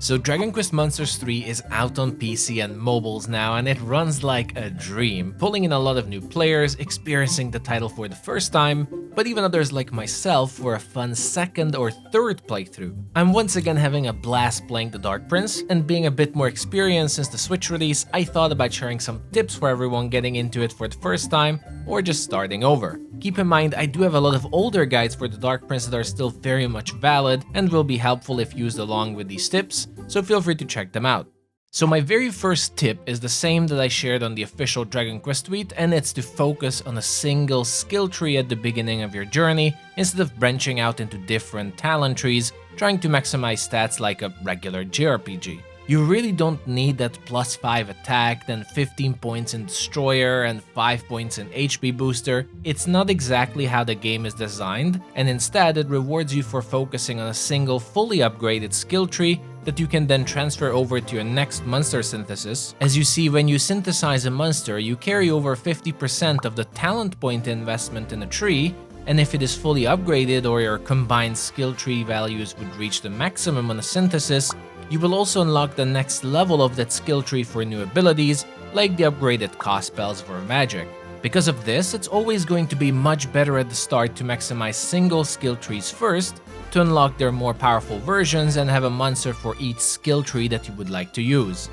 So Dragon Quest Monsters 3 is out on PC and mobiles now, and it runs like a dream, pulling in a lot of new players, experiencing the title for the first time, but even others like myself for a fun second or third playthrough. I'm once again having a blast playing the Dark Prince, and being a bit more experienced since the Switch release, I thought about sharing some tips for everyone getting into it for the first time or just starting over. Keep in mind, I do have a lot of older guides for the Dark Prince that are still very much valid and will be helpful if used along with these tips, so feel free to check them out. So my very first tip is the same that I shared on the official Dragon Quest tweet, and it's to focus on a single skill tree at the beginning of your journey instead of branching out into different talent trees, trying to maximize stats like a regular JRPG. You really don't need that +5 attack, then 15 points in Destroyer and 5 points in HP booster. It's not exactly how the game is designed, and instead it rewards you for focusing on a single fully upgraded skill tree that you can then transfer over to your next monster synthesis. As you see, when you synthesize a monster, you carry over 50% of the talent point investment in a tree, and if it is fully upgraded or your combined skill tree values would reach the maximum on a synthesis, you will also unlock the next level of that skill tree for new abilities, like the upgraded cost spells for magic. Because of this, it's always going to be much better at the start to maximize single skill trees first, to unlock their more powerful versions and have a monster for each skill tree that you would like to use.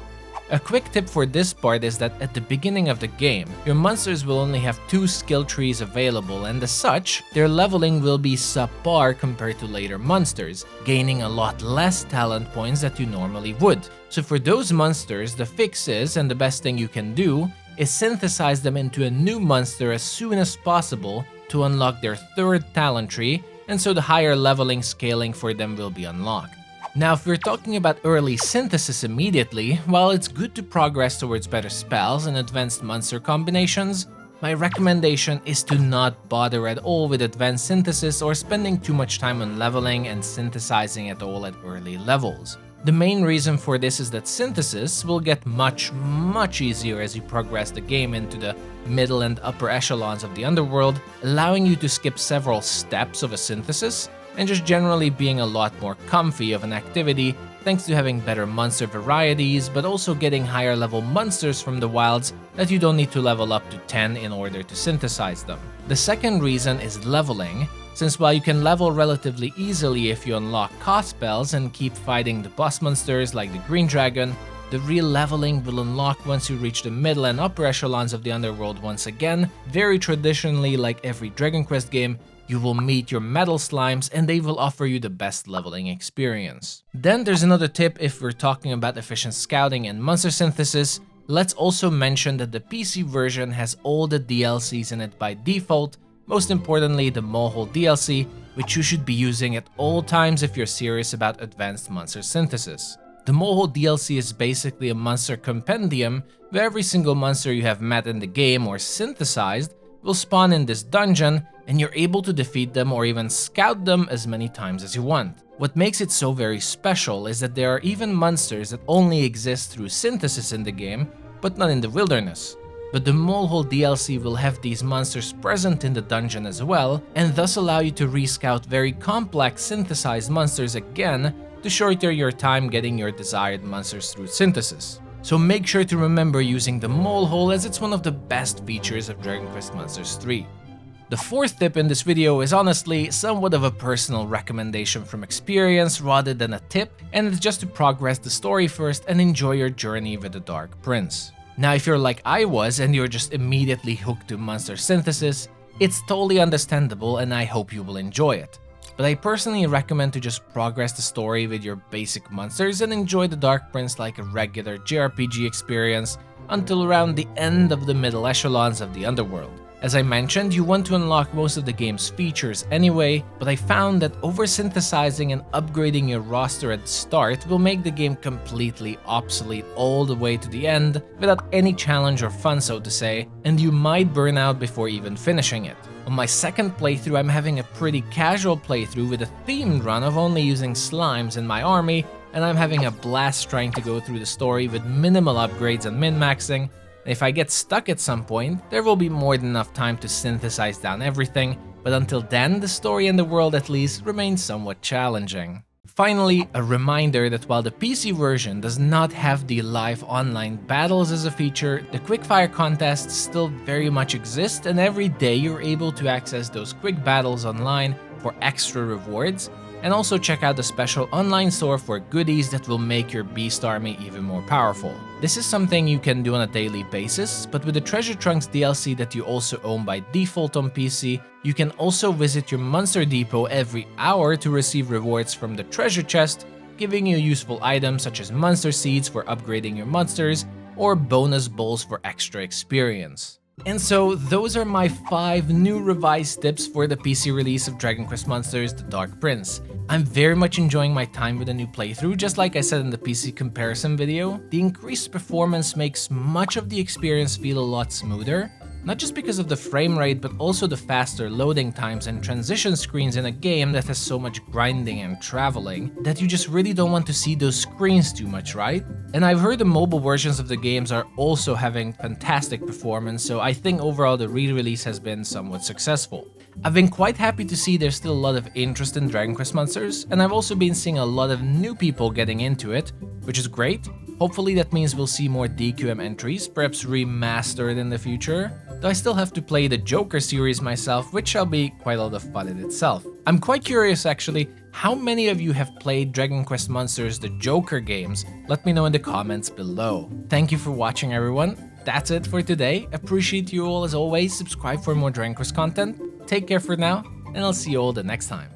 A quick tip for this part is that at the beginning of the game, your monsters will only have 2 skill trees available, and as such, their leveling will be subpar compared to later monsters, gaining a lot less talent points that you normally would. So for those monsters, the fix is, and the best thing you can do, is synthesize them into a new monster as soon as possible to unlock their 3rd talent tree, and so the higher leveling scaling for them will be unlocked. Now, if we're talking about early synthesis immediately, while it's good to progress towards better spells and advanced monster combinations, my recommendation is to not bother at all with advanced synthesis or spending too much time on leveling and synthesizing at all at early levels. The main reason for this is that synthesis will get much easier as you progress the game into the middle and upper echelons of the underworld, allowing you to skip several steps of a synthesis and just generally being a lot more comfy of an activity thanks to having better monster varieties, but also getting higher level monsters from the wilds that you don't need to level up to 10 in order to synthesize them. The second reason is leveling, since while you can level relatively easily if you unlock cost spells and keep fighting the boss monsters like the Green Dragon, the real leveling will unlock once you reach the middle and upper echelons of the underworld once again. Very traditionally, like every Dragon Quest game, you will meet your metal slimes and they will offer you the best leveling experience. Then there's another tip if we're talking about efficient scouting and monster synthesis. Let's also mention that the PC version has all the DLCs in it by default, most importantly the Molehole DLC, which you should be using at all times if you're serious about advanced monster synthesis. The Molehole DLC is basically a monster compendium where every single monster you have met in the game or synthesized will spawn in this dungeon, and you're able to defeat them or even scout them as many times as you want. What makes it so very special is that there are even monsters that only exist through synthesis in the game, but not in the wilderness. But the Molehole DLC will have these monsters present in the dungeon as well, and thus allow you to rescout very complex synthesized monsters again to shorten your time getting your desired monsters through synthesis. So make sure to remember using the Molehole, as it's one of the best features of Dragon Quest Monsters 3. The fourth tip in this video is honestly somewhat of a personal recommendation from experience rather than a tip, and it's just to progress the story first and enjoy your journey with the Dark Prince. Now, if you're like I was and you're just immediately hooked to monster synthesis, it's totally understandable and I hope you will enjoy it. But I personally recommend to just progress the story with your basic monsters and enjoy the Dark Prince like a regular JRPG experience until around the end of the middle echelons of the underworld. As I mentioned, you want to unlock most of the game's features anyway, but I found that over-synthesizing and upgrading your roster at the start will make the game completely obsolete all the way to the end without any challenge or fun, so to say, and you might burn out before even finishing it. On my second playthrough, I'm having a pretty casual playthrough with a themed run of only using slimes in my army, and I'm having a blast trying to go through the story with minimal upgrades and min-maxing. If I get stuck at some point, there will be more than enough time to synthesize down everything, but until then, the story and the world at least remain somewhat challenging. Finally, a reminder that while the PC version does not have the live online battles as a feature, the quickfire contests still very much exist, and every day you're able to access those quick battles online for extra rewards, and also check out the special online store for goodies that will make your beast army even more powerful. This is something you can do on a daily basis, but with the Treasure Trunks DLC that you also own by default on PC, you can also visit your monster depot every hour to receive rewards from the treasure chest, giving you useful items such as monster seeds for upgrading your monsters, or bonus bowls for extra experience. And so those are my 5 new revised tips for the PC release of Dragon Quest Monsters: The Dark Prince. I'm very much enjoying my time with the new playthrough. Just like I said in the PC comparison video, the increased performance makes much of the experience feel a lot smoother. Not just because of the frame rate, but also the faster loading times and transition screens in a game that has so much grinding and traveling that you just really don't want to see those screens too much, right? And I've heard the mobile versions of the games are also having fantastic performance, so I think overall the re-release has been somewhat successful. I've been quite happy to see there's still a lot of interest in Dragon Quest Monsters, and I've also been seeing a lot of new people getting into it, which is great. Hopefully that means we'll see more DQM entries, perhaps remastered in the future, though I still have to play the Joker series myself, which shall be quite a lot of fun in itself. I'm quite curious actually, how many of you have played Dragon Quest Monsters the Joker games? Let me know in the comments below. Thank you for watching, everyone. That's it for today. Appreciate you all as always. Subscribe for more Dragon Quest content. Take care for now, and I'll see you all the next time.